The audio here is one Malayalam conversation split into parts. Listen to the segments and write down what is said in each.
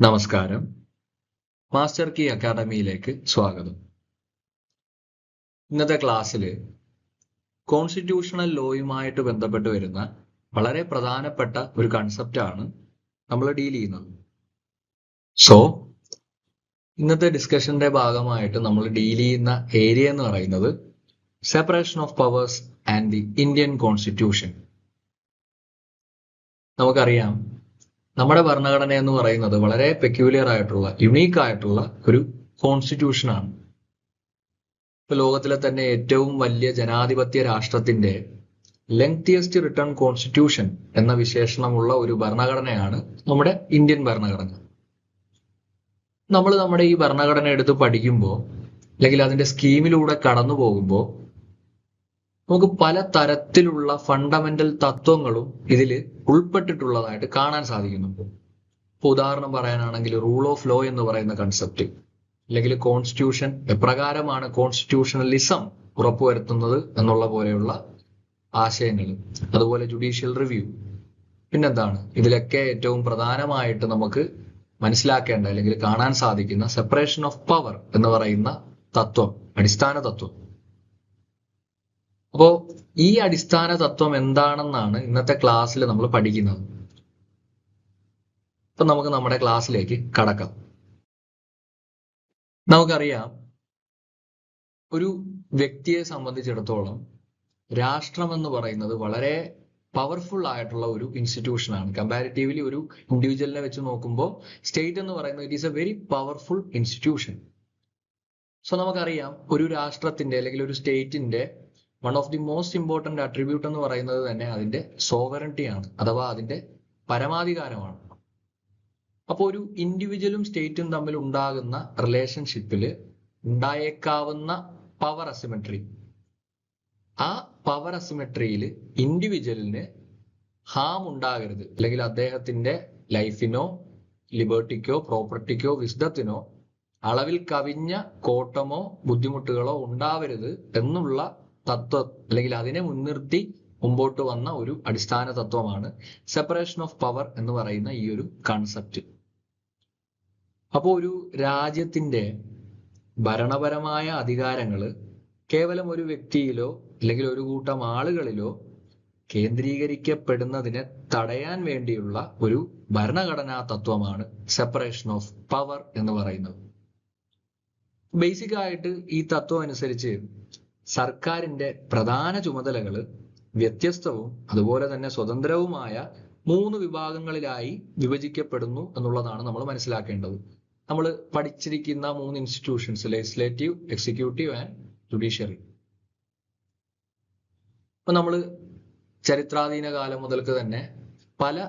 നമസ്കാരം. മാസ്റ്റർ കീ അക്കാഡമിയിലേക്ക് സ്വാഗതം. ഇന്നത്തെ ക്ലാസ്സിൽ കോൺസ്റ്റിറ്റ്യൂഷണൽ ലോയുമായിട്ട് ബന്ധപ്പെട്ട് വരുന്ന വളരെ പ്രധാനപ്പെട്ട ഒരു കൺസെപ്റ്റാണ് നമ്മൾ ഡീൽ ചെയ്യുന്നത്. സോ ഇന്നത്തെ ഡിസ്കഷന്റെ ഭാഗമായിട്ട് നമ്മൾ ഡീൽ ചെയ്യുന്ന ഏരിയ എന്ന് പറയുന്നത് separation of powers and the Indian constitution. നമുക്കറിയാം, നമ്മുടെ ഭരണഘടന എന്ന് പറയുന്നത് വളരെ പെക്യൂലിയർ ആയിട്ടുള്ള യുണീക്ക് ആയിട്ടുള്ള ഒരു കോൺസ്റ്റിറ്റ്യൂഷനാണ്. ഇപ്പൊ ലോകത്തിലെ തന്നെ ഏറ്റവും വലിയ ജനാധിപത്യ രാഷ്ട്രത്തിന്റെ ലെങ്തിയസ്റ്റ് റിട്ടേൺ കോൺസ്റ്റിറ്റ്യൂഷൻ എന്ന വിശേഷണമുള്ള ഒരു ഭരണഘടനയാണ് നമ്മുടെ ഇന്ത്യൻ ഭരണഘടന. നമ്മൾ നമ്മുടെ ഈ ഭരണഘടന എടുത്ത് പഠിക്കുമ്പോൾ അല്ലെങ്കിൽ അതിന്റെ സ്കീമിലൂടെ കടന്നു പോകുമ്പോൾ നമുക്ക് പല തരത്തിലുള്ള ഫണ്ടമെന്റൽ തത്വങ്ങളും ഇതിൽ ഉൾപ്പെട്ടിട്ടുള്ളതായിട്ട് കാണാൻ സാധിക്കുന്നുണ്ട്. ഇപ്പൊ ഉദാഹരണം പറയാനാണെങ്കിൽ റൂൾ ഓഫ് ലോ എന്ന് പറയുന്ന കൺസെപ്റ്റ്, അല്ലെങ്കിൽ കോൺസ്റ്റിറ്റ്യൂഷൻ എപ്രകാരമാണ് കോൺസ്റ്റിറ്റ്യൂഷണലിസം ഉറപ്പുവരുത്തുന്നത് എന്നുള്ള പോലെയുള്ള ആശയങ്ങൾ, അതുപോലെ ജുഡീഷ്യൽ റിവ്യൂ, പിന്നെന്താണ് ഇതിലൊക്കെ ഏറ്റവും പ്രധാനമായിട്ട് നമുക്ക് മനസ്സിലാക്കേണ്ട അല്ലെങ്കിൽ കാണാൻ സാധിക്കുന്ന സെപ്പറേഷൻ ഓഫ് പവർ എന്ന് പറയുന്ന തത്വം, അടിസ്ഥാന തത്വം. അപ്പോ ഈ അടിസ്ഥാന തത്വം എന്താണെന്നാണ് ഇന്നത്തെ ക്ലാസ്സിൽ നമ്മൾ പഠിക്കുന്നത്. അപ്പൊ നമുക്ക് നമ്മുടെ ക്ലാസ്സിലേക്ക് കടക്കാം. നമുക്കറിയാം, ഒരു വ്യക്തിയെ സംബന്ധിച്ചിടത്തോളം രാഷ്ട്രം എന്ന് പറയുന്നത് വളരെ പവർഫുൾ ആയിട്ടുള്ള ഒരു ഇൻസ്റ്റിറ്റ്യൂഷനാണ്. കമ്പാരിറ്റീവ്ലി ഒരു ഇൻഡിവിജ്വലിനെ വെച്ച് നോക്കുമ്പോൾ സ്റ്റേറ്റ് എന്ന് പറയുന്നത് it is a very powerful institution. So നമുക്കറിയാം, ഒരു രാഷ്ട്രത്തിന്റെ അല്ലെങ്കിൽ ഒരു സ്റ്റേറ്റിന്റെ one of the most important attribute എന്ന് പറയുന്നത് തന്നെ അതിന്റെ സോവറിറ്റി ആണ്, അഥവാ അതിന്റെ പരമാധികാരമാണ്. അപ്പോൾ ഒരു ഇൻഡിവിജ്വലും സ്റ്റേറ്റും തമ്മിൽ ഉണ്ടാകുന്ന റിലേഷൻഷിപ്പിൽ ഉണ്ടായേക്കാവുന്ന പവർ അസിമെട്രി, ആ പവർ അസിമെട്രിയിൽ ഇൻഡിവിജ്വലിന് ഹാം ഉണ്ടാകരുത്, അല്ലെങ്കിൽ അദ്ദേഹത്തിന്റെ ലൈഫിനോ ലിബർട്ടിക്കോ പ്രോപ്പർട്ടിക്കോ വിസ്ഡത്തിനോ അളവിൽ കവിഞ്ഞ കോട്ടമോ ബുദ്ധിമുട്ടുകളോ ഉണ്ടാവരുത് എന്നുള്ള തത്വം, അല്ലെങ്കിൽ അതിനെ മുൻനിർത്തി മുമ്പോട്ട് വന്ന ഒരു അടിസ്ഥാന തത്വമാണ് സെപ്പറേഷൻ ഓഫ് പവർ എന്ന് പറയുന്ന ഈ ഒരു കൺസെപ്റ്റ്. അപ്പോൾ ഒരു രാജ്യത്തിന്റെ ഭരണപരമായ അധികാരങ്ങൾ കേവലം ഒരു വ്യക്തിയിലോ അല്ലെങ്കിൽ ഒരു കൂട്ടം ആളുകളിലോ കേന്ദ്രീകരിക്കപ്പെടുന്നതിനെ തടയാൻ വേണ്ടിയുള്ള ഒരു ഭരണഘടനാ തത്വമാണ് സെപ്പറേഷൻ ഓഫ് പവർ എന്ന് പറയുന്നത്. ബേസിക് ആയിട്ട് ഈ തത്വം അനുസരിച്ച് സർക്കാരിന്റെ പ്രധാന ചുമതലകൾ വ്യത്യസ്തവും അതുപോലെ തന്നെ സ്വതന്ത്രവുമായ 3 വിഭാഗങ്ങളിലായി വിഭജിക്കപ്പെടുന്നു എന്നുള്ളതാണ് നമ്മൾ മനസ്സിലാക്കേണ്ടത്. നമ്മൾ പഠിച്ചിരിക്കുന്ന 3 institutions, legislative, executive and judiciary. ഇപ്പൊ നമ്മൾ ചരിത്രാധീന കാലം മുതൽക്ക് തന്നെ പല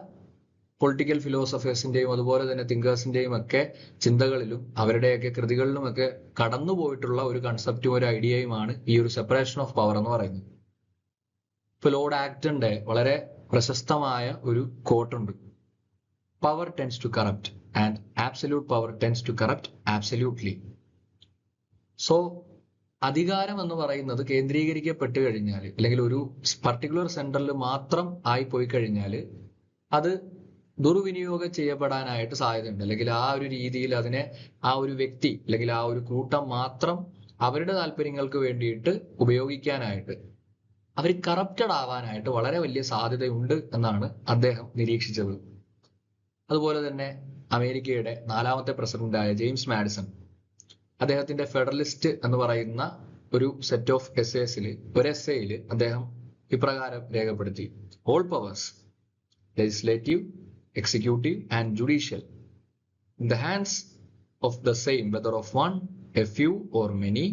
പൊളിറ്റിക്കൽ ഫിലോസഫേഴ്സിന്റെയും അതുപോലെ തന്നെ തിങ്കേഴ്സിന്റെയും ഒക്കെ ചിന്തകളിലും അവരുടെയൊക്കെ കൃതികളിലുമൊക്കെ കടന്നുപോയിട്ടുള്ള ഒരു കൺസെപ്റ്റും ഒരു ഐഡിയയുമാണ് ഈ ഒരു സെപ്പറേഷൻ ഓഫ് പവർ എന്ന് പറയുന്നത്. ഇപ്പൊ ലോർഡ് ആക്ടന്റെ വളരെ പ്രശസ്തമായ ഒരു കോട്ടുണ്ട്: power tends to corrupt and absolute power tends to corrupt absolutely. So അധികാരം എന്ന് പറയുന്നത് കേന്ദ്രീകരിക്കപ്പെട്ട് കഴിഞ്ഞാൽ, അല്ലെങ്കിൽ ഒരു പർട്ടിക്കുലർ സെന്ററിൽ മാത്രം ആയി പോയി കഴിഞ്ഞാൽ അത് ദുർവിനിയോഗം ചെയ്യപ്പെടാനായിട്ട് സാധ്യതയുണ്ട്, അല്ലെങ്കിൽ ആ ഒരു രീതിയിൽ അതിനെ ആ ഒരു വ്യക്തി അല്ലെങ്കിൽ ആ ഒരു കൂട്ടം മാത്രം അവരുടെ താല്പര്യങ്ങൾക്ക് വേണ്ടിയിട്ട് ഉപയോഗിക്കാനായിട്ട്, അവർ കറപ്റ്റഡ് ആവാനായിട്ട് വളരെ വലിയ സാധ്യതയുണ്ട് എന്നാണ് അദ്ദേഹം നിരീക്ഷിച്ചത്. അതുപോലെ തന്നെ അമേരിക്കയുടെ 4ാമത്തെ പ്രസിഡന്റായ ജെയിംസ് മാഡിസൺ അദ്ദേഹത്തിന്റെ ഫെഡറലിസ്റ്റ് എന്ന് പറയുന്ന ഒരു സെറ്റ് ഓഫ് എസ്സേസിൽ ഒരു എസ്സേയിൽ അദ്ദേഹം ഇപ്രകാരം രേഖപ്പെടുത്തി: all powers, legislative, executive and judicial, in the hands of the same, whether of one, a few or many,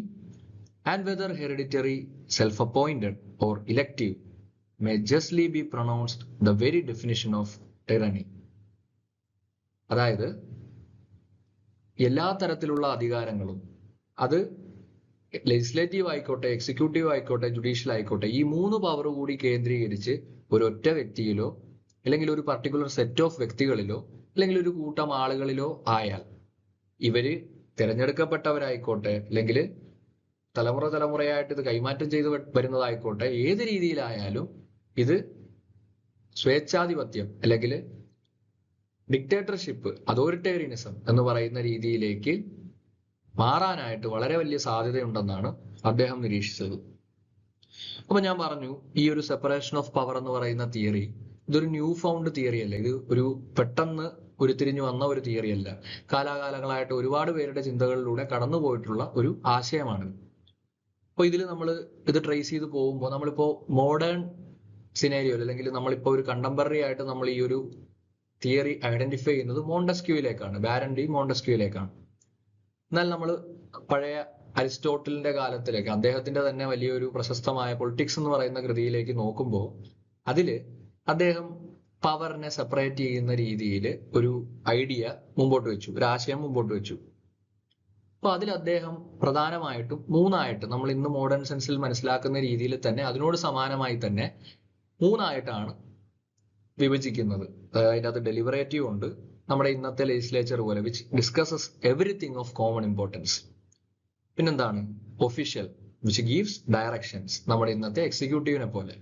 and whether hereditary, self-appointed or elective, may justly be pronounced the very definition of tyranny. അതായത് എല്ലാ തരത്തിലുള്ള അധികാരങ്ങളും, അത് ലെജിസ്ലേറ്റീവ് ആയിക്കോട്ടെ, എക്സിക്യൂട്ടീവ് ആയിക്കോട്ടെ, ജുഡീഷ്യൽ ആയിക്കോട്ടെ, ഈ 3 പവർ കൂടി കേന്ദ്രീകരിച്ച് ഒരു ഒറ്റ വ്യക്തിയിലോ അല്ലെങ്കിൽ ഒരു പർട്ടിക്കുലർ സെറ്റ് ഓഫ് വ്യക്തികളിലോ അല്ലെങ്കിൽ ഒരു കൂട്ടം ആളുകളിലോ ആയാൽ, ഇവര് തിരഞ്ഞെടുക്കപ്പെട്ടവരായിക്കോട്ടെ അല്ലെങ്കിൽ തലമുറയായിട്ട് ഇത് കൈമാറ്റം ചെയ്ത് വരുന്നതായിക്കോട്ടെ, ഏത് രീതിയിലായാലും ഇത് സ്വേച്ഛാധിപത്യം അല്ലെങ്കിൽ ഡിക്റ്റേറ്റർഷിപ്പ്, അതോറിറ്റേറിയനിസം എന്ന് പറയുന്ന രീതിയിലേക്ക് മാറാനായിട്ട് വളരെ വലിയ സാധ്യതയുണ്ടെന്നാണ് അദ്ദേഹം നിരീക്ഷിച്ചത്. അപ്പൊ ഞാൻ പറഞ്ഞു, ഈ ഒരു സെപ്പറേഷൻ ഓഫ് പവർ എന്ന് പറയുന്ന തിയറി ഇതൊരു ന്യൂ ഫൗണ്ട് തിയറി അല്ല. ഇത് ഒരു പെട്ടെന്ന് ഉരുത്തിരിഞ്ഞു വന്ന ഒരു തിയറി അല്ല. കാലാകാലങ്ങളായിട്ട് ഒരുപാട് പേരുടെ ചിന്തകളിലൂടെ കടന്നുപോയിട്ടുള്ള ഒരു ആശയമാണ്. അപ്പൊ ഇതിൽ നമ്മൾ ഇത് ട്രേസ് ചെയ്ത് പോകുമ്പോൾ നമ്മളിപ്പോ മോഡേൺ സിനാരിയോയിൽ അല്ലെങ്കിൽ നമ്മളിപ്പോ ഒരു കണ്ടംപററി ആയിട്ട് നമ്മൾ ഈ ഒരു തിയറി ഐഡന്റിഫൈ ചെയ്യുന്നത് മോണ്ടസ്ക്യൂയിലേക്കാണ്, ബാരൻ ഡി മോണ്ടസ്ക്യൂയിലേക്കാണ്. എന്നാൽ നമ്മൾ പഴയ അരിസ്റ്റോട്ടലിന്റെ കാലത്തിലേക്ക്, അദ്ദേഹത്തിന്റെ തന്നെ വലിയൊരു പ്രശസ്തമായ പൊളിറ്റിക്സ് എന്ന് പറയുന്ന കൃതിയിലേക്ക് നോക്കുമ്പോൾ അതില് അദ്ദേഹം പവറിനെ സെപ്പറേറ്റ് ചെയ്യുന്ന രീതിയിൽ ഒരു ഐഡിയ മുമ്പോട്ട് വെച്ചു, ഒരു ആശയം മുമ്പോട്ട് വെച്ചു. അപ്പൊ അതിൽ അദ്ദേഹം പ്രധാനമായിട്ടും മൂന്നായിട്ട്, നമ്മൾ ഇന്ന് മോഡേൺ സെൻസിൽ മനസ്സിലാക്കുന്ന രീതിയിൽ തന്നെ അതിനോട് സമാനമായി തന്നെ മൂന്നായിട്ടാണ് വിഭജിക്കുന്നത്. അതിൻ്റെ അകത്ത് ഡെലിബറേറ്റീവ് ഉണ്ട്, നമ്മുടെ ഇന്നത്തെ ലെജിസ്ലേച്ചർ പോലെ which discusses everything of common importance. പിന്നെന്താണ് ഒഫീഷ്യൽ, വിച്ച് ഗീവ്സ് ഡയറക്ഷൻസ്, നമ്മുടെ ഇന്നത്തെ എക്സിക്യൂട്ടീവിനെ പോലെ.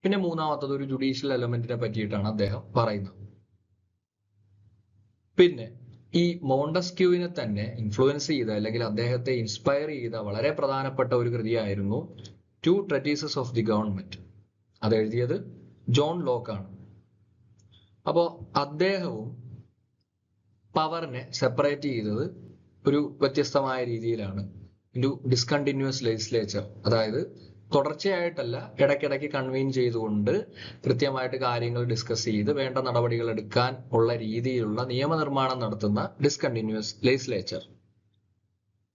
പിന്നെ മൂന്നാമത്തത് ഒരു ജുഡീഷ്യൽ എലമെന്റിനെ പറ്റിയിട്ടാണ് അദ്ദേഹം പറയുന്നത്. പിന്നെ ഈ മോണ്ടസ്ക്യൂവിനെ തന്നെ ഇൻഫ്ലുവൻസ് ചെയ്ത അല്ലെങ്കിൽ അദ്ദേഹത്തെ ഇൻസ്പയർ ചെയ്ത വളരെ പ്രധാനപ്പെട്ട ഒരു കൃതിയായിരുന്നു ടു ട്രെറ്റീസസ് ഓഫ് ദി ഗവൺമെന്റ്. അത് എഴുതിയത് ജോൺ ലോക്ക് ആണ്. അപ്പോ അദ്ദേഹവും പവറിനെ സെപ്പറേറ്റ് ചെയ്തത് ഒരു വ്യത്യസ്തമായ രീതിയിലാണ്. ഒരു ഡിസ്കണ്ടിന്യൂസ് ലെജിസ്ലേച്ചർ, അതായത് തുടർച്ചയായിട്ടല്ല, ഇടയ്ക്കിടയ്ക്ക് കൺവീൻ ചെയ്തുകൊണ്ട് കൃത്യമായിട്ട് കാര്യങ്ങൾ ഡിസ്കസ് ചെയ്ത് വേണ്ട നടപടികൾ എടുക്കാൻ ഉള്ള രീതിയിലുള്ള നിയമനിർമ്മാണം നടത്തുന്ന ഡിസ്കണ്ടിന്യൂസ് ലെജിസ്ലേച്ചർ.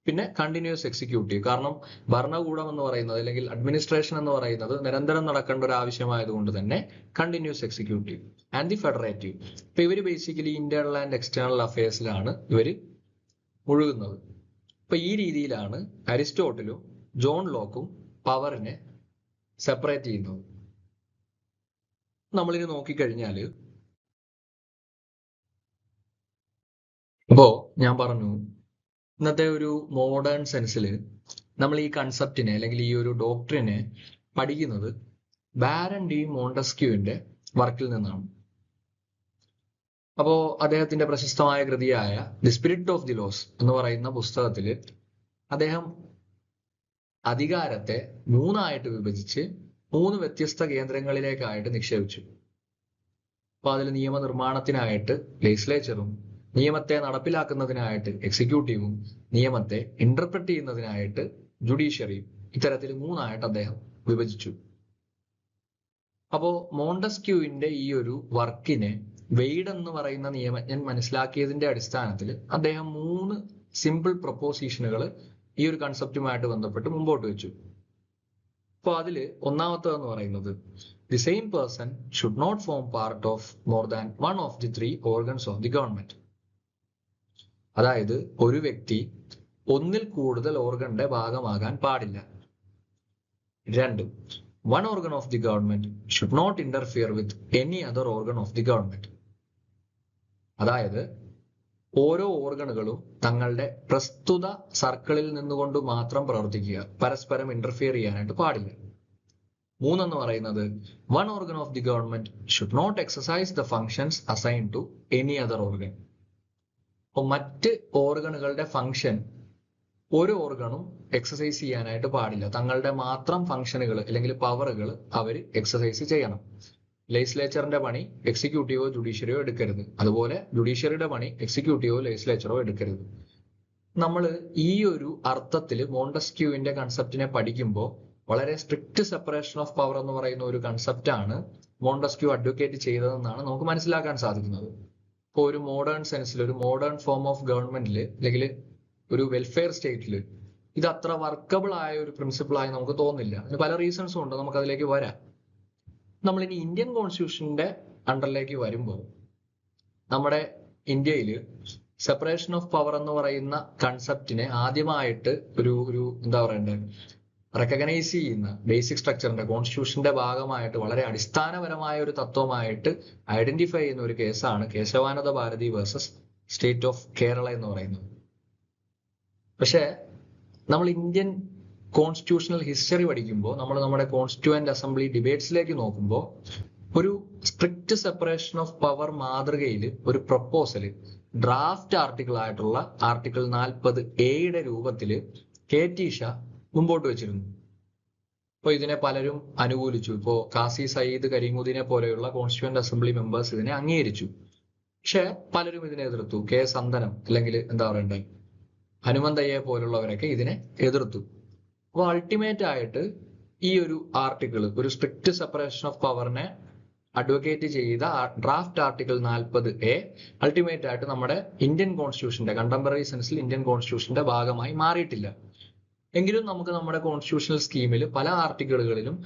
പിന്നെ കണ്ടിന്യൂസ് എക്സിക്യൂട്ടീവ്, കാരണം ഭരണകൂടം എന്ന് പറയുന്നത് അല്ലെങ്കിൽ അഡ്മിനിസ്ട്രേഷൻ എന്ന് പറയുന്നത് നിരന്തരം നടക്കേണ്ട ഒരു ആവശ്യമായതുകൊണ്ട് തന്നെ continuous executive. And the federative. ഇപ്പൊ ഇവര് ബേസിക്കലി ഇന്റേണൽ ആൻഡ് എക്സ്റ്റേണൽ അഫയേഴ്സിലാണ് ഇവര് മുഴുകുന്നത്. അപ്പൊ ഈ രീതിയിലാണ് അരിസ്റ്റോട്ടിലും ജോൺ ലോക്കും പവറിനെ സെപ്പറേറ്റ് ചെയ്യുന്നത്. നമ്മളിനി നോക്കിക്കഴിഞ്ഞാല്, അപ്പോ ഞാൻ പറഞ്ഞു ഇന്നത്തെ ഒരു മോഡേൺ സെൻസിൽ നമ്മൾ ഈ കൺസെപ്റ്റിനെ അല്ലെങ്കിൽ ഈ ഒരു ഡോക്ട്രിനെ പഠിക്കുന്നത് ബാരൻ ഡി മോണ്ടസ്ക്യൂവിന്റെ വർക്കിൽ നിന്നാണ്. അപ്പോ അദ്ദേഹത്തിന്റെ പ്രശസ്തമായ കൃതിയായ the spirit of the laws എന്ന് പറയുന്ന പുസ്തകത്തിൽ അദ്ദേഹം അധികാരത്തെ മൂന്നായിട്ട് വിഭജിച്ച് മൂന്ന് വ്യത്യസ്ത കേന്ദ്രങ്ങളിലേക്കായിട്ട് നിക്ഷേപിച്ചു. അപ്പൊ അതിൽ നിയമനിർമ്മാണത്തിനായിട്ട് ലെജിസ്ലേച്ചറും, നിയമത്തെ നടപ്പിലാക്കുന്നതിനായിട്ട് എക്സിക്യൂട്ടീവും, നിയമത്തെ ഇന്റർപ്രറ്റ് ചെയ്യുന്നതിനായിട്ട് ജുഡീഷ്യറിയും, ഇത്തരത്തിൽ മൂന്നായിട്ട് അദ്ദേഹം വിഭജിച്ചു. അപ്പോ മോണ്ടസ്ക്യൂവിന്റെ ഈ ഒരു വർക്കിനെ വെയ്ഡ് എന്ന് പറയുന്ന നിയമജ്ഞൻ മനസ്സിലാക്കിയതിന്റെ അടിസ്ഥാനത്തിൽ അദ്ദേഹം മൂന്ന് സിമ്പിൾ പ്രൊപ്പോസിഷനുകൾ ഈ ഒരു കൺസെപ്റ്റുമായിട്ട് ബന്ധപ്പെട്ട് മുമ്പോട്ട് വെച്ചു. അപ്പൊ അതില് ഒന്നാമത്തേതെന്ന് പറയുന്നത് the same person should not form part of more than one of the three organs of the government. അതായത് ഒരു വ്യക്തി ഒന്നിൽ കൂടുതൽ ഓർഗന്റെ ഭാഗമാകാൻ പാടില്ല. രണ്ട്, one organ of the government should not interfere with any other organ of the government. അതായത് ഓരോ ഓർഗനുകളും തങ്ങളുടെ പ്രസ്തുത സർക്കിളിൽ നിന്നുകൊണ്ട് മാത്രം പ്രവർത്തിക്കുക, പരസ്പരം ഇന്റർഫിയർ ചെയ്യാനായിട്ട് പാടില്ല. മൂന്നെന്ന് പറയുന്നത് one organ of the government should not exercise the functions assign to any other organ. അപ്പൊ മറ്റ് ഓർഗനുകളുടെ ഫങ്ഷൻ ഒരു ഓർഗണും എക്സസൈസ് ചെയ്യാനായിട്ട് പാടില്ല. തങ്ങളുടെ മാത്രം ഫങ്ഷനുകൾ അല്ലെങ്കിൽ പവറുകൾ അവർ എക്സസൈസ് ചെയ്യണം. ലെജിസ്ലേച്ചറിന്റെ പണി എക്സിക്യൂട്ടീവോ ജുഡീഷ്യറിയോ എടുക്കരുത്. അതുപോലെ ജുഡീഷ്യറിയുടെ പണി എക്സിക്യൂട്ടീവോ ലെജിസ്ലേച്ചറോ എടുക്കരുത്. നമ്മൾ ഈ ഒരു അർത്ഥത്തിൽ മോണ്ടസ്ക്യൂവിന്റെ കൺസെപ്റ്റിനെ പഠിക്കുമ്പോൾ വളരെ സ്ട്രിക്റ്റ് സെപ്പറേഷൻ ഓഫ് പവർ എന്ന് പറയുന്ന ഒരു കൺസെപ്റ്റാണ് മോണ്ടസ്ക്യൂ അഡ്വക്കേറ്റ് ചെയ്തതെന്നാണ് നമുക്ക് മനസ്സിലാക്കാൻ സാധിക്കുന്നത്. ഇപ്പോൾ ഒരു മോഡേൺ സെൻസിൽ, ഒരു മോഡേൺ ഫോം ഓഫ് ഗവൺമെന്റിൽ അല്ലെങ്കിൽ ഒരു വെൽഫെയർ സ്റ്റേറ്റിൽ ഇത് അത്ര വർക്കബിൾ ആയ ഒരു പ്രിൻസിപ്പിളായി നമുക്ക് തോന്നില്ല. അതിന് പല റീസൺസും ഉണ്ട്, നമുക്ക് അതിലേക്ക് വരാം. നമ്മളിനി ഇന്ത്യൻ കോൺസ്റ്റിറ്റ്യൂഷന്റെ അണ്ടറിലേക്ക് വരുമ്പോൾ നമ്മുടെ ഇന്ത്യയിൽ സെപ്പറേഷൻ ഓഫ് പവർ എന്ന് പറയുന്ന കൺസെപ്റ്റിനെ ആദ്യമായിട്ട് ഒരു എന്താ പറയണ്ടേ, റെക്കഗ്നൈസ് ചെയ്യുന്ന ബേസിക് സ്ട്രക്ചറിന്റെ കോൺസ്റ്റിറ്റ്യൂഷന്റെ ഭാഗമായിട്ട് വളരെ അടിസ്ഥാനപരമായ ഒരു തത്വമായിട്ട് ഐഡന്റിഫൈ ചെയ്യുന്ന ഒരു കേസാണ് Kesavananda Bharati versus state of Kerala എന്ന് പറയുന്നത്. പക്ഷെ നമ്മൾ ഇന്ത്യൻ കോൺസ്റ്റിറ്റ്യൂഷണൽ ഹിസ്റ്ററി പഠിക്കുമ്പോൾ, നമ്മൾ നമ്മുടെ കോൺസ്റ്റിറ്റ്യൂവന്റ് അസംബ്ലി ഡിബേറ്റ്സിലേക്ക് നോക്കുമ്പോൾ ഒരു സ്ട്രിക്റ്റ് സെപ്പറേഷൻ ഓഫ് പവർ മാതൃകയിൽ ഒരു പ്രപ്പോസല് ഡ്രാഫ്റ്റ് ആർട്ടിക്കിൾ ആയിട്ടുള്ള ആർട്ടിക്കിൾ 40A രൂപത്തിൽ KT ഷാ മുമ്പോട്ട് വെച്ചിരുന്നു. അപ്പോൾ ഇതിനെ പലരും അനുകൂലിച്ചു. ഇപ്പോൾ കാസി സയ്യിദ് കരീമുദ്ദീനെ പോലെയുള്ള കോൺസ്റ്റിറ്റ്യൂവന്റ് അസംബ്ലി മെമ്പേഴ്സ് ഇതിനെ അംഗീകരിച്ചു. പക്ഷെ പലരും ഇതിനെ എതിർത്തു. സന്തനം അല്ലെങ്കിൽ എന്താ പറയണ്ടേ, ഹനുമന്തയ്യെ പോലുള്ളവരൊക്കെ ഇതിനെ എതിർത്തു. അപ്പോൾ അൾട്ടിമേറ്റ് ആയിട്ട് ഈ ഒരു ആർട്ടിക്കിൾ, ഒരു സ്ട്രിക്റ്റ് സെപ്പറേഷൻ ഓഫ് പവറിനെ അഡ്വക്കേറ്റ് ചെയ്ത ഡ്രാഫ്റ്റ് ആർട്ടിക്കിൾ 40A അൾട്ടിമേറ്റ് ആയിട്ട് നമ്മുടെ ഇന്ത്യൻ കോൺസ്റ്റിറ്റ്യൂഷന്റെ, കണ്ടംപററി സെൻസിൽ ഇന്ത്യൻ കോൺസ്റ്റിറ്റ്യൂഷന്റെ ഭാഗമായി മാറിയിട്ടില്ല. എങ്കിലും നമുക്ക് നമ്മുടെ കോൺസ്റ്റിറ്റ്യൂഷണൽ സ്കീമിൽ പല ആർട്ടിക്കിളുകളിലും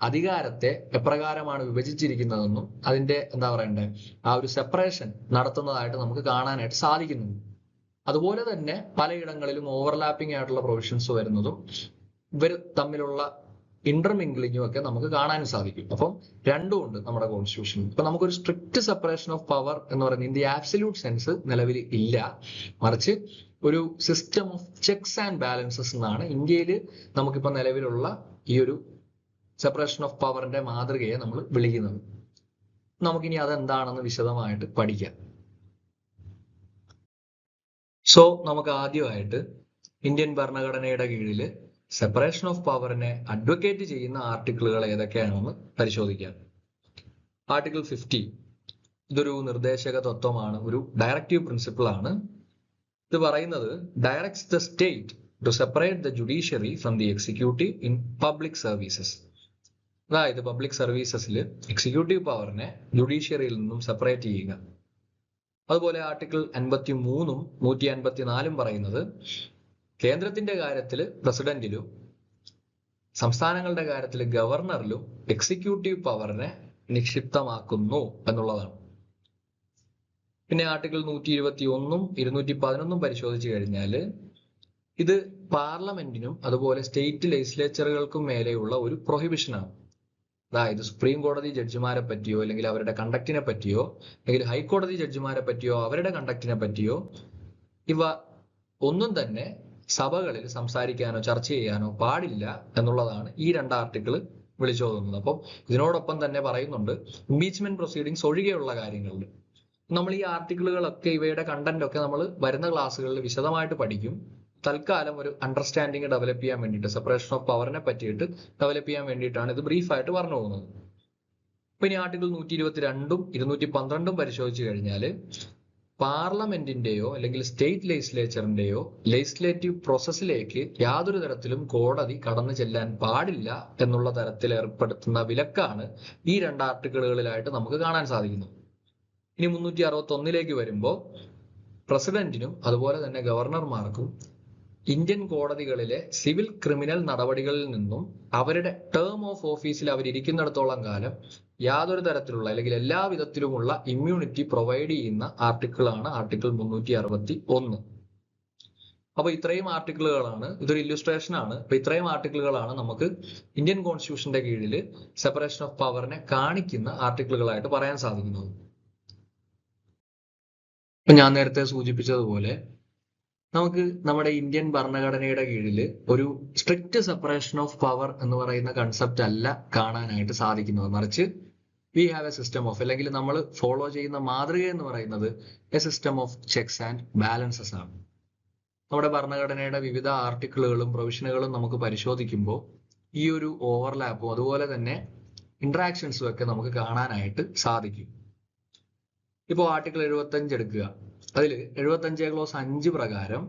അധികാരത്തെ എപ്രകാരമാണ് വിഭജിച്ചിരിക്കുന്നതെന്നും അതിന്റെ എന്താ പറയണ്ടേ ആ ഒരു സെപ്പറേഷൻ നടത്തുന്നതായിട്ട് നമുക്ക് കാണാനായിട്ട് സാധിക്കുന്നുണ്ട്. അതുപോലെ തന്നെ പലയിടങ്ങളിലും ഓവർലാപ്പിംഗ് ആയിട്ടുള്ള പ്രൊവിഷൻസ് വരുന്നതും ഇവർ തമ്മിലുള്ള ഇന്റർമിംഗ്ലിങ്ങും ഒക്കെ നമുക്ക് കാണാൻ സാധിക്കും. അപ്പം രണ്ടും ഉണ്ട് നമ്മുടെ കോൺസ്റ്റിറ്റ്യൂഷനിൽ. ഇപ്പൊ നമുക്കൊരു സ്ട്രിക്റ്റ് സെപ്പറേഷൻ ഓഫ് പവർ എന്ന് പറയുന്നത് ഇൻ ദി ആബ്സല്യൂട്ട് സെൻസ് നിലവിൽ ഇല്ല. മറിച്ച് ഒരു system of checks and balances എന്നാണ് ഇന്ത്യയിൽ നമുക്കിപ്പോൾ നിലവിലുള്ള ഈ ഒരു സെപ്പറേഷൻ ഓഫ് പവറിന്റെ മാതൃകയെ നമ്മൾ വിളിക്കുന്നത്. നമുക്കിനി അതെന്താണെന്ന് വിശദമായിട്ട് പഠിക്കാം. സോ നമുക്ക് ആദ്യമായിട്ട് ഇന്ത്യൻ ഭരണഘടനയുടെ കീഴിൽ സെപ്പറേഷൻ ഓഫ് പവറിനെ അഡ്വക്കേറ്റ് ചെയ്യുന്ന ആർട്ടിക്കിളുകൾ ഏതൊക്കെയാണെന്ന് പരിശോധിക്കാം. ആർട്ടിക്കിൾ 50 ഇതൊരു നിർദ്ദേശക തത്വമാണ്, ഒരു ഡയറക്റ്റീവ് പ്രിൻസിപ്പിൾ ആണ്. ഇത് പറയുന്നത് directs the state to separate the judiciary from the executive in public services. അതായത് പബ്ലിക് സർവീസസിൽ എക്സിക്യൂട്ടീവ് പവറിനെ ജുഡീഷ്യറിയിൽ നിന്നും സെപ്പറേറ്റ് ചെയ്യുക. അതുപോലെ ആർട്ടിക്കിൾ 53ഉം 154ഉം പറയുന്നത് കേന്ദ്രത്തിന്റെ കാര്യത്തിൽ പ്രസിഡന്റിലും സംസ്ഥാനങ്ങളുടെ കാര്യത്തിൽ ഗവർണറിലും എക്സിക്യൂട്ടീവ് പവറിനെ നിക്ഷിപ്തമാക്കുന്നു എന്നുള്ളതാണ്. പിന്നെ ആർട്ടിക്കിൾ 121ഉം 211ഉം പരിശോധിച്ചു കഴിഞ്ഞാൽ ഇത് പാർലമെന്റിനും അതുപോലെ സ്റ്റേറ്റ് ലെജിസ്ലേച്ചറുകൾക്കും മേലെയുള്ള ഒരു പ്രൊഹിബിഷനാണ്. അതായത് സുപ്രീം കോടതി ജഡ്ജിമാരെ പറ്റിയോ അല്ലെങ്കിൽ അവരുടെ കണ്ടക്റ്റിനെ പറ്റിയോ അല്ലെങ്കിൽ ഹൈക്കോടതി ജഡ്ജിമാരെ പറ്റിയോ അവരുടെ കണ്ടക്റ്റിനെ പറ്റിയോ ഇവ ഒന്നും തന്നെ സഭകളിൽ സംസാരിക്കാനോ ചർച്ച ചെയ്യാനോ പാടില്ല എന്നുള്ളതാണ് ഈ രണ്ട് ആർട്ടിക്കിൾ വിളിച്ചോതുന്നത്. അപ്പം ഇതിനോടൊപ്പം തന്നെ പറയുന്നുണ്ട് ഇംപീച്ച്മെന്റ് പ്രൊസീഡിങ്സ് ഒഴികെയുള്ള കാര്യങ്ങളിൽ നമ്മൾ ഈ ആർട്ടിക്കിളുകളൊക്കെ ഇവയുടെ കണ്ടന്റ് ഒക്കെ നമ്മൾ വരുന്ന ക്ലാസ്സുകളിൽ വിശദമായിട്ട് പഠിക്കും. തൽക്കാലം ഒരു അണ്ടർസ്റ്റാൻഡിങ് ഡെവലപ്പ് ചെയ്യാൻ വേണ്ടിയിട്ട്, സെപ്പറേഷൻ ഓഫ് പവറിനെ പറ്റിയിട്ട് ഡെവലപ്പ് ചെയ്യാൻ വേണ്ടിയിട്ടാണ് ഇത് ബ്രീഫായിട്ട് പറഞ്ഞു പോകുന്നത്. അപ്പൊ ഇനി ആർട്ടിക്കിൾ 122ഉം 212ഉം പരിശോധിച്ചു കഴിഞ്ഞാൽ പാർലമെന്റിന്റെയോ അല്ലെങ്കിൽ സ്റ്റേറ്റ് ലെജിസ്ലേച്ചറിന്റെയോ ലെജിസ്ലേറ്റീവ് പ്രോസസ്സിലേക്ക് യാതൊരു തരത്തിലും കോടതി കടന്നു ചെല്ലാൻ പാടില്ല എന്നുള്ള തരത്തിൽ ഏർപ്പെടുത്തുന്ന വിലക്കാണ് ഈ രണ്ട് ആർട്ടിക്കിളുകളിലായിട്ട് നമുക്ക് കാണാൻ സാധിക്കുന്നത്. ഇനി 361ലേക്ക് വരുമ്പോൾ പ്രസിഡന്റിനും അതുപോലെ തന്നെ ഗവർണർമാർക്കും ഇന്ത്യൻ കോടതികളിലെ സിവിൽ ക്രിമിനൽ നടപടികളിൽ നിന്നും അവരുടെ ടേം ഓഫ് ഓഫീസിൽ അവരിയ്ക്കുന്നിടത്തോളം കാലം യാതൊരു തരത്തിലുള്ള അല്ലെങ്കിൽ എല്ലാ വിധത്തിലുമുള്ള ഇമ്മ്യൂണിറ്റി പ്രൊവൈഡ് ചെയ്യുന്ന ആർട്ടിക്കിളാണ് ആർട്ടിക്കിൾ 361. അപ്പൊ ഇത്രയും ആർട്ടിക്കിളുകളാണ്, ഇതൊരു ഇല്ലുസ്ട്രേഷൻ ആണ്. അപ്പൊ ഇത്രയും ആർട്ടിക്കിളുകളാണ് നമുക്ക് ഇന്ത്യൻ കോൺസ്റ്റിറ്റ്യൂഷന്റെ കീഴിൽ സെപ്പറേഷൻ ഓഫ് പവറിനെ കാണിക്കുന്ന ആർട്ടിക്കിളുകളായിട്ട് പറയാൻ സാധിക്കുന്നത്. ഇപ്പൊ ഞാൻ നേരത്തെ സൂചിപ്പിച്ചതുപോലെ നമുക്ക് നമ്മുടെ ഇന്ത്യൻ ഭരണഘടനയുടെ കീഴിൽ ഒരു സ്ട്രിക്റ്റ് സെപ്പറേഷൻ ഓഫ് പവർ എന്ന് പറയുന്ന കൺസെപ്റ്റ് അല്ല കാണാനായിട്ട് സാധിക്കുന്നത്. മറിച്ച് we have A system of, അല്ലെങ്കിൽ നമ്മൾ ഫോളോ ചെയ്യുന്ന മാതൃക എന്ന് പറയുന്നത് A system of checks and balances ആണ്. നമ്മുടെ ഭരണഘടനയുടെ വിവിധ ആർട്ടിക്കിളുകളും പ്രൊവിഷനുകളും നമുക്ക് പരിശോധിക്കുമ്പോൾ ഈ ഒരു ഓവർലാപ്പും അതുപോലെ തന്നെ ഇന്ററാക്ഷൻസും ഒക്കെ നമുക്ക് കാണാനായിട്ട് സാധിക്കും. ഇപ്പോൾ ആർട്ടിക്കിൾ 75 എടുക്കുക. അതിൽ 75 ക്ലോസ് 5 പ്രകാരം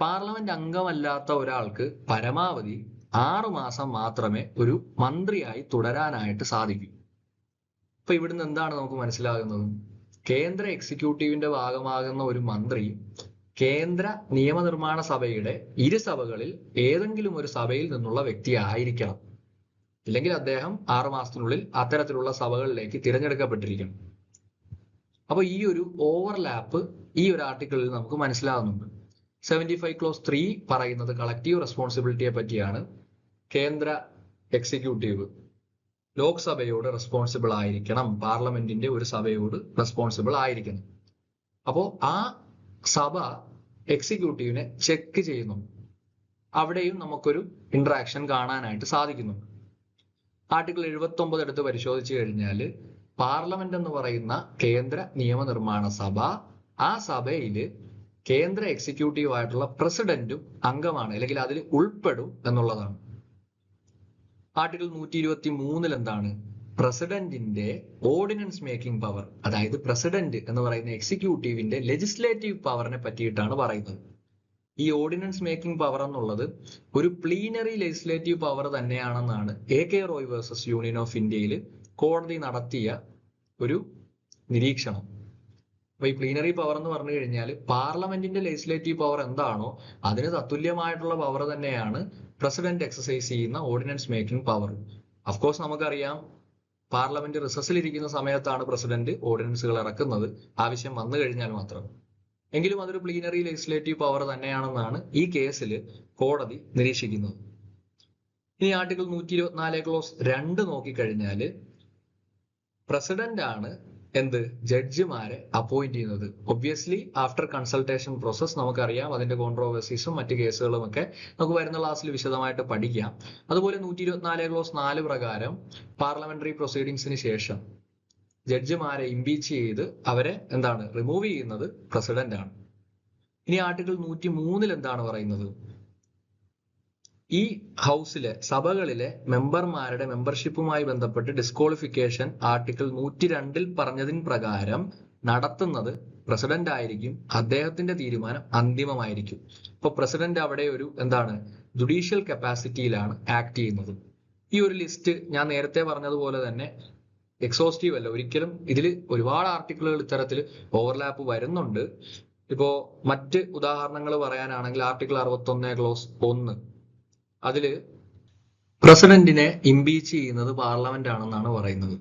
പാർലമെന്റ് അംഗമല്ലാത്ത ഒരാൾക്ക് പരമാവധി 6 മാസം മാത്രമേ ഒരു മന്ത്രിയായി തുടരാനായിട്ട് സാധിക്കൂ. അപ്പൊ ഇവിടുന്ന് എന്താണ് നമുക്ക് മനസ്സിലാകുന്നത്? കേന്ദ്ര എക്സിക്യൂട്ടീവിന്റെ ഭാഗമാകുന്ന ഒരു മന്ത്രി കേന്ദ്ര നിയമനിർമ്മാണ സഭയുടെ ഇരുസഭകളിൽ ഏതെങ്കിലും ഒരു സഭയിൽ നിന്നുള്ള വ്യക്തി ആയിരിക്കണം. ഇല്ലെങ്കിൽ അദ്ദേഹം 6 മാസത്തിനുള്ളിൽ അത്തരത്തിലുള്ള സഭകളിലേക്ക് തിരഞ്ഞെടുക്കപ്പെട്ടിരിക്കണം. അപ്പൊ ഈ ഒരു ഓവർലാപ്പ് ഈ ഒരു ആർട്ടിക്കിളിൽ നമുക്ക് മനസ്സിലാകുന്നുണ്ട്. 75 ക്ലോസ് 3 പറയുന്നത് കളക്റ്റീവ് റെസ്പോൺസിബിലിറ്റിയെ പറ്റിയാണ്. കേന്ദ്ര എക്സിക്യൂട്ടീവ് ലോക്സഭയോട് റെസ്പോൺസിബിൾ ആയിരിക്കണം, പാർലമെന്റിന്റെ ഒരു സഭയോട് റെസ്പോൺസിബിൾ ആയിരിക്കണം. അപ്പോൾ ആ സഭ എക്സിക്യൂട്ടീവിനെ ചെക്ക് ചെയ്യുന്നുണ്ട്. അവിടെയും നമുക്കൊരു ഇന്ററാക്ഷൻ കാണാനായിട്ട് സാധിക്കുന്നുണ്ട്. ആർട്ടിക്കിൾ 79 എടുത്ത് പരിശോധിച്ചു കഴിഞ്ഞാൽ പാർലമെന്റ് എന്ന് പറയുന്ന കേന്ദ്ര നിയമനിർമ്മാണ സഭ, ആ സഭയിൽ കേന്ദ്ര എക്സിക്യൂട്ടീവ് ആയിട്ടുള്ള പ്രസിഡന്റും അംഗമാണ്, അല്ലെങ്കിൽ അതിൽ ഉൾപ്പെടും എന്നുള്ളതാണ്. ആർട്ടിക്കിൾ 123 എന്താണ്? പ്രസിഡന്റിന്റെ ഓർഡിനൻസ് മേക്കിംഗ് പവർ, അതായത് പ്രസിഡന്റ് എന്ന് പറയുന്ന എക്സിക്യൂട്ടീവിന്റെ ലെജിസ്ലേറ്റീവ് പവറിനെ പറ്റിയിട്ടാണ് പറയുന്നത്. ഈ ഓർഡിനൻസ് മേക്കിംഗ് പവർ എന്നുള്ളത് ഒരു പ്ലീനറി ലെജിസ്ലേറ്റീവ് പവർ തന്നെയാണെന്നാണ് AK Roy versus union of ഇന്ത്യയിൽ കോടതി നടത്തിയ ഒരു നിരീക്ഷണം. അപ്പൊ ഈ പ്ലീനറി പവർ എന്ന് പറഞ്ഞു കഴിഞ്ഞാൽ പാർലമെന്റിന്റെ ലെജിസ്ലേറ്റീവ് പവർ എന്താണോ അതിന് തത്തുല്യമായിട്ടുള്ള പവർ തന്നെയാണ് പ്രസിഡന്റ് എക്സസൈസ് ചെയ്യുന്ന ഓർഡിനൻസ് മേക്കിംഗ് പവർ. അഫ്കോഴ്സ് നമുക്കറിയാം, പാർലമെന്റ് റിസസിലിരിക്കുന്ന സമയത്താണ് പ്രസിഡന്റ് ഓർഡിനൻസുകൾ ഇറക്കുന്നത്, ആവശ്യം വന്നു കഴിഞ്ഞാൽ മാത്രം. എങ്കിലും അതൊരു പ്ലീനറി ലെജിസ്ലേറ്റീവ് പവർ തന്നെയാണെന്നാണ് ഈ കേസിൽ കോടതി നിരീക്ഷിക്കുന്നത്. ഇനി ആർട്ടിക്കിൾ 124 ക്ലോസ് 2 നോക്കിക്കഴിഞ്ഞാൽ പ്രസിഡന്റ് ആണ് എന്ത് ജഡ്ജിമാരെ അപ്പോയിന്റ് ചെയ്യുന്നത്. ഒബ്വിയസ്ലി ആഫ്റ്റർ കൺസൾട്ടേഷൻ പ്രോസസ്, നമുക്കറിയാം അതിന്റെ കോൺട്രോവേഴ്സീസും മറ്റ് കേസുകളും ഒക്കെ നമുക്ക് വരുന്ന ക്ലാസ്സിൽ വിശദമായിട്ട് പഠിക്കാം. അതുപോലെ 124 ക്ലോസ് 4 പ്രകാരം പാർലമെന്ററി പ്രൊസീഡിങ്സിന് ശേഷം ജഡ്ജിമാരെ ഇംപീച്ച് ചെയ്ത് അവരെ എന്താണ് റിമൂവ് ചെയ്യുന്നത് പ്രസിഡന്റ് ആണ്. ഇനി ആർട്ടിക്കിൾ 103 എന്താണ് പറയുന്നത്? ഈ ഹൗസിലെ സഭകളിലെ മെമ്പർമാരുടെ മെമ്പർഷിപ്പുമായി ബന്ധപ്പെട്ട് ഡിസ്ക്വാളിഫിക്കേഷൻ ആർട്ടിക്കിൾ 102 പറഞ്ഞതിന് പ്രകാരം നടത്തുന്നത് പ്രസിഡന്റ് ആയിരിക്കും. അദ്ദേഹത്തിന്റെ തീരുമാനം അന്തിമമായിരിക്കും. അപ്പൊ പ്രസിഡന്റ് അവിടെ ഒരു എന്താണ് ജുഡീഷ്യൽ കപ്പാസിറ്റിയിലാണ് ആക്ട് ചെയ്യുന്നത്. ഈ ഒരു ലിസ്റ്റ് ഞാൻ നേരത്തെ പറഞ്ഞതുപോലെ തന്നെ എക്സോസ്റ്റീവ് അല്ല, ഒരിക്കലും ഇതിൽ ഒരുപാട് ആർട്ടിക്കിളുകൾ ഇത്തരത്തിൽ ഓവർലാപ്പ് വരുന്നുണ്ട്. ഇപ്പോ മറ്റ് ഉദാഹരണങ്ങൾ പറയാനാണെങ്കിൽ ആർട്ടിക്കിൾ 61 ക്ലോസ് 1 അതില് പ്രസിഡന്റിനെ ഇംപീച്ച് ചെയ്യുന്നത് പാർലമെന്റ് ആണെന്നാണ് പറയുന്നത്.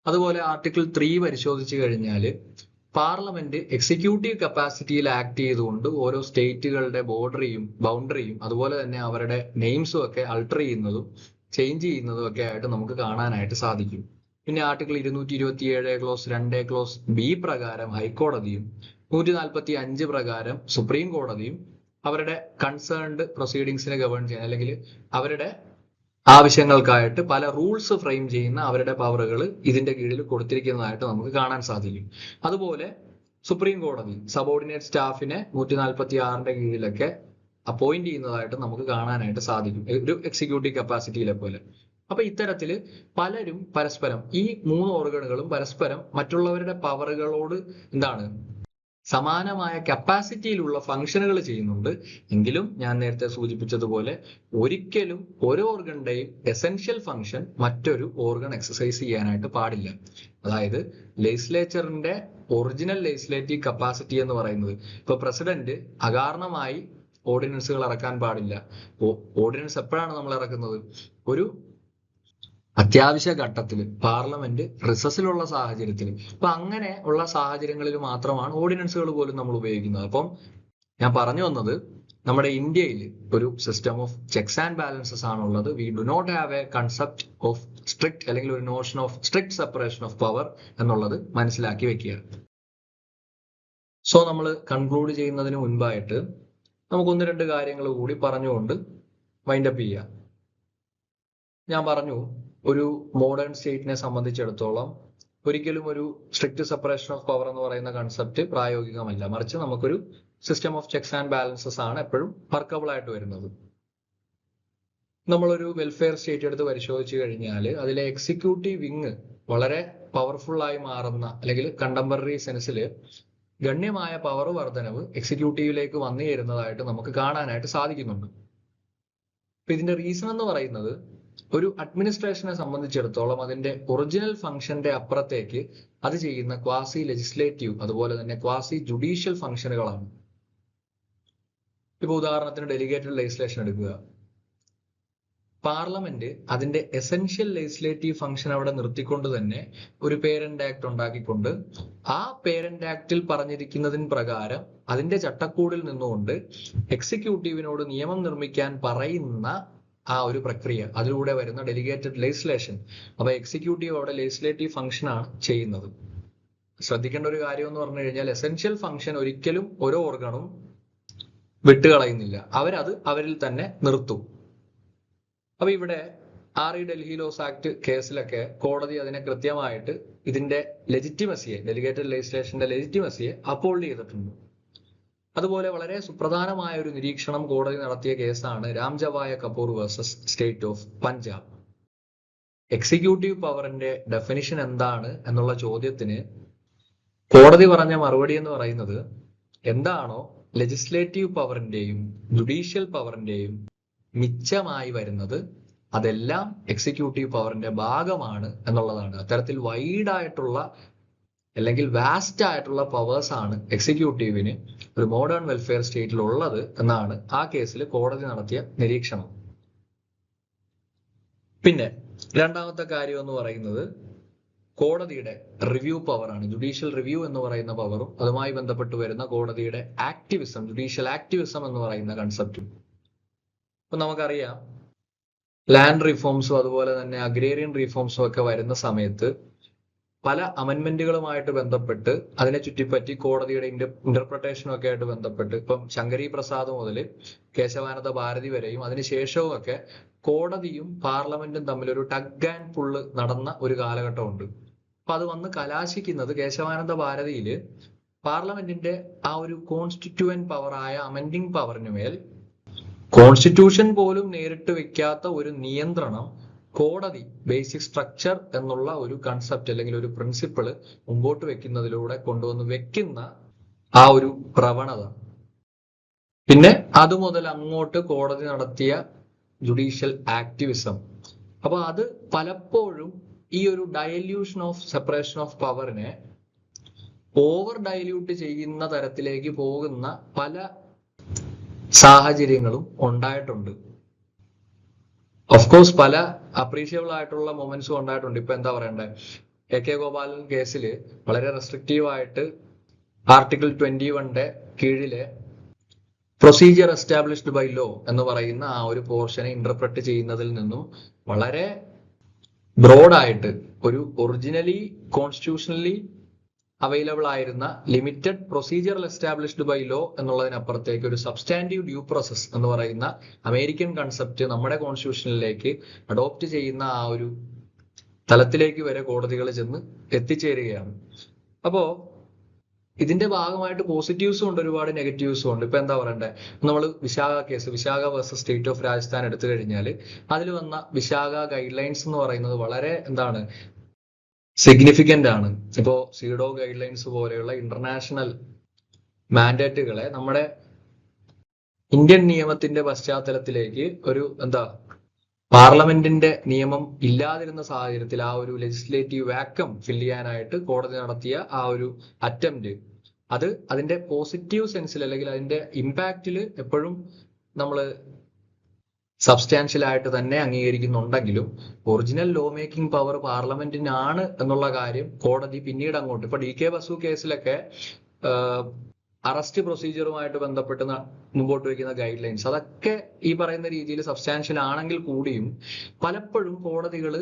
അതുപോലെ ആർട്ടിക്കിൾ 3 പരിശോധിച്ചു കഴിഞ്ഞാൽ പാർലമെന്റ് എക്സിക്യൂട്ടീവ് കപ്പാസിറ്റിയിൽ ആക്ട് ചെയ്തുകൊണ്ട് ഓരോ സ്റ്റേറ്റുകളുടെ ബൗണ്ടറിയും അതുപോലെ തന്നെ അവരുടെ നെയിംസും ഒക്കെ അൾട്ടർ ചെയ്യുന്നതും ചേഞ്ച് ചെയ്യുന്നതും ഒക്കെ ആയിട്ട് നമുക്ക് കാണാനായിട്ട് സാധിക്കും. പിന്നെ ആർട്ടിക്കിൾ 227 ക്ലോസ് 2 ക്ലോസ് B പ്രകാരം ഹൈക്കോടതിയും 145 പ്രകാരം സുപ്രീം കോടതിയും അവരുടെ കൺസേൺഡ് പ്രൊസീഡിങ്സിനെ ഗവേൺ ചെയ്യാൻ, അല്ലെങ്കിൽ അവരുടെ ആവശ്യങ്ങൾക്കായിട്ട് പല റൂൾസ് ഫ്രെയിം ചെയ്യുന്ന അവരുടെ പവറുകൾ ഇതിന്റെ കീഴിൽ കൊടുത്തിരിക്കുന്നതായിട്ട് നമുക്ക് കാണാൻ സാധിക്കും. അതുപോലെ സുപ്രീം കോടതി സബോർഡിനേറ്റ് സ്റ്റാഫിനെ 146 കീഴിലൊക്കെ അപ്പോയിന്റ് ചെയ്യുന്നതായിട്ട് നമുക്ക് കാണാനായിട്ട് സാധിക്കും, ഒരു എക്സിക്യൂട്ടീവ് കപ്പാസിറ്റിയിലെ പോലെ. അപ്പൊ ഇത്തരത്തില് പലരും പരസ്പരം ഈ 3 ഓർഗനുകളും പരസ്പരം മറ്റുള്ളവരുടെ പവറുകളോട് എന്താണ് സമാനമായ കപ്പാസിറ്റിയിലുള്ള ഫംഗ്ഷനുകൾ ചെയ്യുന്നുണ്ട്. എങ്കിലും ഞാൻ നേരത്തെ സൂചിപ്പിച്ചതുപോലെ ഒരിക്കലും ഒരു ഓർഗന്റെയും എസെൻഷ്യൽ ഫംഗ്ഷൻ മറ്റൊരു ഓർഗൻ എക്സസൈസ് ചെയ്യാനായിട്ട് പാടില്ല. അതായത് ലെജിസ്ലേച്ചറിന്റെ ഒറിജിനൽ ലെജിസ്ലേറ്റീവ് കപ്പാസിറ്റി എന്ന് പറയുന്നത്, ഇപ്പൊ പ്രസിഡന്റ് അകാരണമായി ഓർഡിനൻസുകൾ ഇറക്കാൻ പാടില്ല. ഓർഡിനൻസ് എപ്പോഴാണ് നമ്മൾ ഇറക്കുന്നത്? ഒരു അത്യാവശ്യ ഘട്ടത്തിൽ, പാർലമെന്റ് റിസസിലുള്ള സാഹചര്യത്തിൽ. അപ്പൊ അങ്ങനെ ഉള്ള സാഹചര്യങ്ങളിൽ മാത്രമാണ് ഓർഡിനൻസുകൾ പോലും നമ്മൾ ഉപയോഗിക്കുന്നത്. അപ്പം ഞാൻ പറഞ്ഞു വന്നത്, നമ്മുടെ ഇന്ത്യയിൽ ഒരു system of checks and balances ആണുള്ളത്. We do not have a concept of strict, അല്ലെങ്കിൽ ഒരു notion of strict separation of power എന്നുള്ളത് മനസ്സിലാക്കി വെക്കുക. സോ നമ്മൾ കൺക്ലൂഡ് ചെയ്യുന്നതിന് മുൻപായിട്ട് നമുക്ക് 1-2 കാര്യങ്ങൾ കൂടി പറഞ്ഞുകൊണ്ട് വൈൻഡപ്പ് ചെയ്യാം. ഞാൻ പറഞ്ഞു, ഒരു മോഡേൺ സ്റ്റേറ്റിനെ സംബന്ധിച്ചിടത്തോളം ഒരിക്കലും ഒരു സ്ട്രിക്റ്റ് സെപ്പറേഷൻ ഓഫ് പവർ എന്ന് പറയുന്ന കൺസെപ്റ്റ് പ്രായോഗികമല്ല. മറിച്ച് നമുക്കൊരു system of checks and balances ആണ് എപ്പോഴും വർക്കബിൾ ആയിട്ട് വരുന്നത്. നമ്മളൊരു വെൽഫെയർ സ്റ്റേറ്റ് എടുത്ത് പരിശോധിച്ചു കഴിഞ്ഞാൽ അതിലെ എക്സിക്യൂട്ടീവ് വിങ് വളരെ പവർഫുൾ ആയി മാറുന്ന, അല്ലെങ്കിൽ കണ്ടംപററി സെൻസിൽ ഗണ്യമായ പവർ വർധനവ് എക്സിക്യൂട്ടീവിലേക്ക് വന്നു ചേരുന്നതായിട്ട് നമുക്ക് കാണാനായിട്ട് സാധിക്കുന്നുണ്ട്. അപ്പൊ ഇതിന്റെ റീസൺ എന്ന് പറയുന്നത്, ഒരു അഡ്മിനിസ്ട്രേഷനെ സംബന്ധിച്ചിടത്തോളം അതിന്റെ ഒറിജിനൽ ഫംഗ്ഷന്റെ അപ്പുറത്തേക്ക് അത് ചെയ്യുന്ന ക്വാസി ലെജിസ്ലേറ്റീവ് അതുപോലെ തന്നെ ക്വാസി ജുഡീഷ്യൽ ഫംഗ്ഷനുകളാണ്. ഇപ്പൊ ഉദാഹരണത്തിന് ഡെലിഗേറ്റഡ് ലെജിസ്ലേഷൻ എടുക്കുക. പാർലമെന്റ് അതിന്റെ എസെൻഷ്യൽ ലെജിസ്ലേറ്റീവ് ഫംഗ്ഷൻ അവിടെ നിർത്തിക്കൊണ്ട് തന്നെ ഒരു പേരന്റ് ആക്ട് ഉണ്ടാക്കിക്കൊണ്ട് ആ പേരന്റ് ആക്ടിൽ പറഞ്ഞിരിക്കുന്നതിന് പ്രകാരം അതിന്റെ ചട്ടക്കൂടിൽ നിന്നുകൊണ്ട് എക്സിക്യൂട്ടീവിനോട് നിയമം നിർമ്മിക്കാൻ പറയുന്ന ആ ഒരു പ്രക്രിയ, അതിലൂടെ വരുന്ന ഡെലിഗേറ്റഡ് ലെജിസ്ലേഷൻ. അപ്പൊ എക്സിക്യൂട്ടീവ് അവിടെ ലെജിസ്ലേറ്റീവ് ഫംഗ്ഷൻ ആണ് ചെയ്യുന്നത്. ശ്രദ്ധിക്കേണ്ട ഒരു കാര്യം എന്ന് പറഞ്ഞു കഴിഞ്ഞാൽ, എസെൻഷ്യൽ ഫംഗ്ഷൻ ഒരിക്കലും ഓരോ ഓർഗണും വിട്ടുകളയുന്നില്ല, അവരത് അവരിൽ തന്നെ നിർത്തും. അപ്പൊ ഇവിടെ RE ഡൽഹി ലോസ് ആക്ട് കേസിലൊക്കെ കോടതി അതിനെ കൃത്യമായിട്ട് ഇതിന്റെ ലെജിറ്റിമസിയെ, ഡെലിഗേറ്റഡ് ലെജിസ്ലേഷന്റെ ലെജിറ്റിമസിയെ അപ്പോൾഡ് ചെയ്തിട്ടുണ്ട്. അതുപോലെ വളരെ സുപ്രധാനമായ ഒരു നിരീക്ഷണം കോടതി നടത്തിയ കേസാണ് Ram Jawaya Kapur versus state of Punjab. Executive പവറിന്റെ ഡെഫിനിഷൻ എന്താണ് എന്നുള്ള ചോദ്യത്തിന് കോടതി പറഞ്ഞ മറുപടി എന്ന് പറയുന്നത്, എന്താണോ ലെജിസ്ലേറ്റീവ് പവറിന്റെയും ജുഡീഷ്യൽ പവറിന്റെയും മിച്ചമായി വരുന്നത് അതെല്ലാം എക്സിക്യൂട്ടീവ് പവറിന്റെ ഭാഗമാണ് എന്നുള്ളതാണ്. അത്തരത്തിൽ വൈഡ് ആയിട്ടുള്ള അല്ലെങ്കിൽ വാസ്റ്റ് ആയിട്ടുള്ള പവേഴ്സ് ആണ് എക്സിക്യൂട്ടീവിന് ഒരു മോഡേൺ വെൽഫെയർ സ്റ്റേറ്റിൽ ഉള്ളത് എന്നാണ് ആ കേസിൽ കോടതി നടത്തിയ നിരീക്ഷണം. പിന്നെ രണ്ടാമത്തെ കാര്യം എന്ന് പറയുന്നത് കോടതിയുടെ റിവ്യൂ പവറാണ്. ജുഡീഷ്യൽ റിവ്യൂ എന്ന് പറയുന്ന പവറും അതുമായി ബന്ധപ്പെട്ട് വരുന്ന കോടതിയുടെ ആക്ടിവിസം, ജുഡീഷ്യൽ ആക്ടിവിസം എന്ന് പറയുന്ന കൺസെപ്റ്റും. ഇപ്പൊ നമുക്കറിയാം, ലാൻഡ് റിഫോംസും അതുപോലെ തന്നെ അഗ്രേറിയൻ റിഫോംസും ഒക്കെ വരുന്ന സമയത്ത് പല അമെന്റ്മെന്റുകളുമായിട്ട് ബന്ധപ്പെട്ട് അതിനെ ചുറ്റിപ്പറ്റി കോടതിയുടെ ഇന്റർപ്രിട്ടേഷനും ഒക്കെ ആയിട്ട് ബന്ധപ്പെട്ട് ഇപ്പം ശങ്കരി പ്രസാദ് മുതൽ കേശവാനന്ദ ഭാരതി വരെയും അതിനുശേഷവും ഒക്കെ കോടതിയും പാർലമെന്റും തമ്മിലൊരു ടഗ് ആൻഡ് പുള്ള് നടന്ന ഒരു കാലഘട്ടമുണ്ട്. അപ്പൊ അത് വന്ന് കലാശിക്കുന്നത് കേശവാനന്ദ ഭാരതിയില് പാർലമെന്റിന്റെ ആ ഒരു കോൺസ്റ്റിറ്റ്യൂവന്റ് പവറായ അമെൻഡിങ് പവറിന് മേൽ കോൺസ്റ്റിറ്റ്യൂഷൻ പോലും നേരിട്ട് വെക്കാത്ത ഒരു നിയന്ത്രണം കോടതി ബേസിക് സ്ട്രക്ചർ എന്നുള്ള ഒരു കൺസെപ്റ്റ് അല്ലെങ്കിൽ ഒരു പ്രിൻസിപ്പിള് മുമ്പോട്ട് വെക്കുന്നതിലൂടെ കൊണ്ടുവന്ന് വെക്കുന്ന ആ ഒരു പ്രവണത. പിന്നെ അതുമുതൽ അങ്ങോട്ട് കോടതി നടത്തിയ ജുഡീഷ്യൽ ആക്ടിവിസം. അപ്പൊ അത് പലപ്പോഴും ഈ ഒരു ഡയല്യൂഷൻ ഓഫ് സെപ്പറേഷൻ ഓഫ് പവറിനെ ഓവർ ഡയല്യൂട്ട് ചെയ്യുന്ന തരത്തിലേക്ക് പോകുന്ന പല സാഹചര്യങ്ങളും ഉണ്ടായിട്ടുണ്ട്. ഓഫ് കോഴ്സ് പല അപ്രീഷിയബിൾ ആയിട്ടുള്ള മൊമെന്റ്സും ഉണ്ടായിട്ടുണ്ട്. ഇപ്പൊ എന്താ പറയണ്ടേ, AK ഗോപാലൻ കേസിൽ വളരെ റെസ്ട്രിക്റ്റീവ് ആയിട്ട് ആർട്ടിക്കിൾ 21 കീഴിലെ പ്രൊസീജിയർ എസ്റ്റാബ്ലിഷ്ഡ് ബൈ ലോ എന്ന് പറയുന്ന ആ ഒരു പോർഷനെ ഇന്റർപ്രറ്റ് ചെയ്യുന്നതിൽ നിന്നും വളരെ ബ്രോഡായിട്ട് ഒരു ഒറിജിനലി കോൺസ്റ്റിറ്റ്യൂഷണലി അവൈലബിൾ ആയിരുന്ന limited procedure established by law എന്നുള്ളതിനപ്പുറത്തേക്ക് ഒരു സബ്സ്റ്റാൻറ്റീവ് ഡ്യൂ പ്രോസസ് എന്ന് പറയുന്ന അമേരിക്കൻ കൺസെപ്റ്റ് നമ്മുടെ കോൺസ്റ്റിറ്റ്യൂഷനിലേക്ക് അഡോപ്റ്റ് ചെയ്യുന്ന ആ ഒരു തലത്തിലേക്ക് വരെ കോടതികൾ ചെന്ന് എത്തിച്ചേരുകയാണ്. അപ്പോ ഇതിന്റെ ഭാഗമായിട്ട് പോസിറ്റീവ്സും ഉണ്ട്, ഒരുപാട് നെഗറ്റീവ്സും ഉണ്ട്. ഇപ്പൊ എന്താ പറയണ്ടേ, നമ്മൾ Vishakha case, Vishakha versus state of Rajasthan എടുത്തു കഴിഞ്ഞാൽ അതിൽ വന്ന വിശാഖ ഗൈഡ് ലൈൻസ് എന്ന് പറയുന്നത് വളരെ എന്താണ് സിഗ്നിഫിക്കന്റ് ആണ്. ഇപ്പോ സീഡോ ഗൈഡ് ലൈൻസ് പോലെയുള്ള ഇന്റർനാഷണൽ മാൻഡേറ്റുകളെ നമ്മുടെ ഇന്ത്യൻ നിയമത്തിന്റെ പശ്ചാത്തലത്തിലേക്ക് ഒരു പാർലമെന്റിന്റെ നിയമം ഇല്ലാതിരുന്ന സാഹചര്യത്തിൽ ആ ഒരു ലെജിസ്ലേറ്റീവ് വാക്കം ഫിൽ ചെയ്യാനായിട്ട് കോടതി നടത്തിയ ആ ഒരു അറ്റംപ്റ്റ്, അത് അതിന്റെ പോസിറ്റീവ് സെൻസിൽ അല്ലെങ്കിൽ അതിന്റെ ഇമ്പാക്റ്റിൽ എപ്പോഴും നമ്മൾ സബ്സ്റ്റാൻഷ്യൽ ആയിട്ട് തന്നെ അംഗീകരിക്കുന്നുണ്ടെങ്കിലും ഒറിജിനൽ ലോ മേക്കിംഗ് പവർ പാർലമെന്റിനാണ് എന്നുള്ള കാര്യം കോടതി പിന്നീട് അങ്ങോട്ട്, ഇപ്പൊ DK ബസു കേസിലൊക്കെ അറസ്റ്റ് പ്രൊസീജിയറുമായിട്ട് ബന്ധപ്പെട്ട് മുമ്പോട്ട് വയ്ക്കുന്ന ഗൈഡ് ലൈൻസ് അതൊക്കെ ഈ പറയുന്ന രീതിയിൽ സബ്സ്റ്റാൻഷ്യൽ ആണെങ്കിൽ കൂടിയും പലപ്പോഴും കോടതികൾ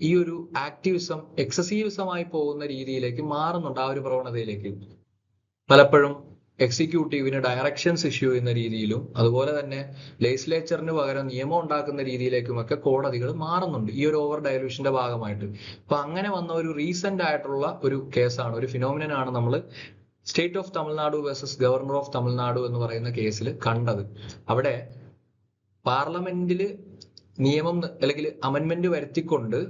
ഈ ഒരു ആക്ടിവിസം എക്സസീവിസമായി പോകുന്ന രീതിയിലേക്ക് മാറുന്നുണ്ട്. ആ ഒരു പ്രവണതയിലേക്ക് പലപ്പോഴും എക്സിക്യൂട്ടീവിന് ഡയറക്ഷൻസ് ഇഷ്യൂ ചെയ്യുന്ന രീതിയിലും അതുപോലെ തന്നെ ലെജിസ്ലേച്ചറിന് പകരം നിയമം ഉണ്ടാക്കുന്ന രീതിയിലേക്കുമൊക്കെ കോടതികൾ മാറുന്നുണ്ട് ഈ ഒരു ഓവർ ഡയലൂഷന്റെ ഭാഗമായിട്ട്. അപ്പൊ അങ്ങനെ വന്ന ഒരു റീസെന്റ് ആയിട്ടുള്ള ഒരു കേസാണ്, ഒരു ഫിനോമിനൻ ആണ് നമ്മൾ state of Tamil Nadu versus governor of Tamil Nadu എന്ന് പറയുന്ന കേസിൽ കണ്ടത്. അവിടെ പാർലമെന്റിൽ നിയമം അല്ലെങ്കിൽ അമെന്റ്മെന്റ് വരുത്തിക്കൊണ്ട്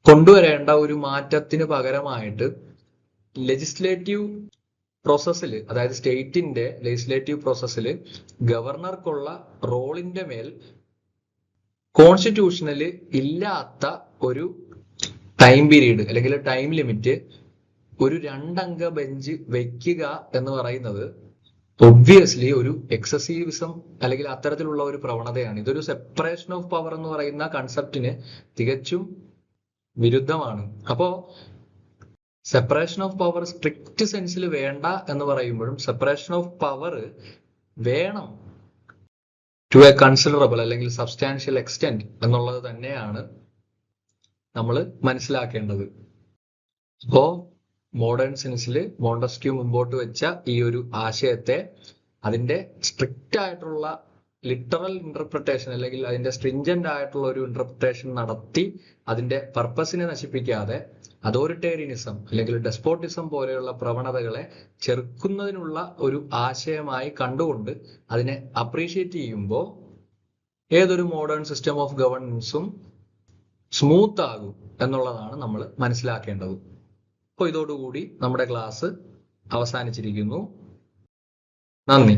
കൊണ്ടുവരേണ്ട ഒരു മാറ്റത്തിന് പകരമായിട്ട് ലെജിസ്ലേറ്റീവ് പ്രോസസ്സിൽ, അതായത് സ്റ്റേറ്റിന്റെ ലെജിസ്ലേറ്റീവ് പ്രോസസ്സിൽ ഗവർണർക്കുള്ള റോളിന്റെ മേൽ കോൺസ്റ്റിറ്റ്യൂഷനിൽ ഇല്ലാത്ത ഒരു ടൈം പീരീഡ് അല്ലെങ്കിൽ ടൈം ലിമിറ്റ് ഒരു 2 അംഗ ബെഞ്ച് വെക്കുക എന്ന് പറയുന്നത് ഒബ്വിയസ്ലി ഒരു എക്സസീവിസം അല്ലെങ്കിൽ അത്തരത്തിലുള്ള ഒരു പ്രവണതയാണ്. ഇതൊരു സെപ്പറേഷൻ ഓഫ് പവർ എന്ന് പറയുന്ന കൺസെപ്റ്റിന് തികച്ചും വിരുദ്ധമാണ്. അപ്പോ സെപ്പറേഷൻ ഓഫ് പവർ സ്ട്രിക്റ്റ് സെൻസിൽ വേണ്ട എന്ന് പറയുമ്പോഴും സെപ്പറേഷൻ ഓഫ് പവർ വേണം ടു എ കൺസിഡറബിൾ അല്ലെങ്കിൽ സബ്സ്റ്റാൻഷ്യൽ എക്സ്റ്റെന്റ് എന്നുള്ളത് തന്നെയാണ് നമ്മൾ മനസ്സിലാക്കേണ്ടത്. അപ്പോ മോഡേൺ സെൻസിൽ മോണ്ടസ്ക്യൂ മുമ്പോട്ട് വെച്ച ഈ ഒരു ആശയത്തെ അതിന്റെ സ്ട്രിക്റ്റ് ആയിട്ടുള്ള ലിറ്ററൽ ഇന്റർപ്രിട്ടേഷൻ അല്ലെങ്കിൽ അതിന്റെ സ്ട്രിഞ്ചന്റ് ആയിട്ടുള്ള ഒരു ഇന്റർപ്രിട്ടേഷൻ നടത്തി അതിന്റെ പർപ്പസിനെ നശിപ്പിക്കാതെ അതോറിറ്റേറിയനിസം അല്ലെങ്കിൽ ഡെസ്പോട്ടിസം പോലെയുള്ള പ്രവണതകളെ ചെറുക്കുന്നതിനുള്ള ഒരു ആശയമായി കണ്ടുകൊണ്ട് അതിനെ അപ്രീഷിയേറ്റ് ചെയ്യുമ്പോൾ ഏതൊരു മോഡേൺ സിസ്റ്റം ഓഫ് ഗവർണൻസും സ്മൂത്ത് ആകും എന്നുള്ളതാണ് നമ്മൾ മനസ്സിലാക്കേണ്ടത്. അപ്പോൾ ഇതോടുകൂടി നമ്മുടെ ക്ലാസ് അവസാനിച്ചിരിക്കുന്നു. നന്ദി.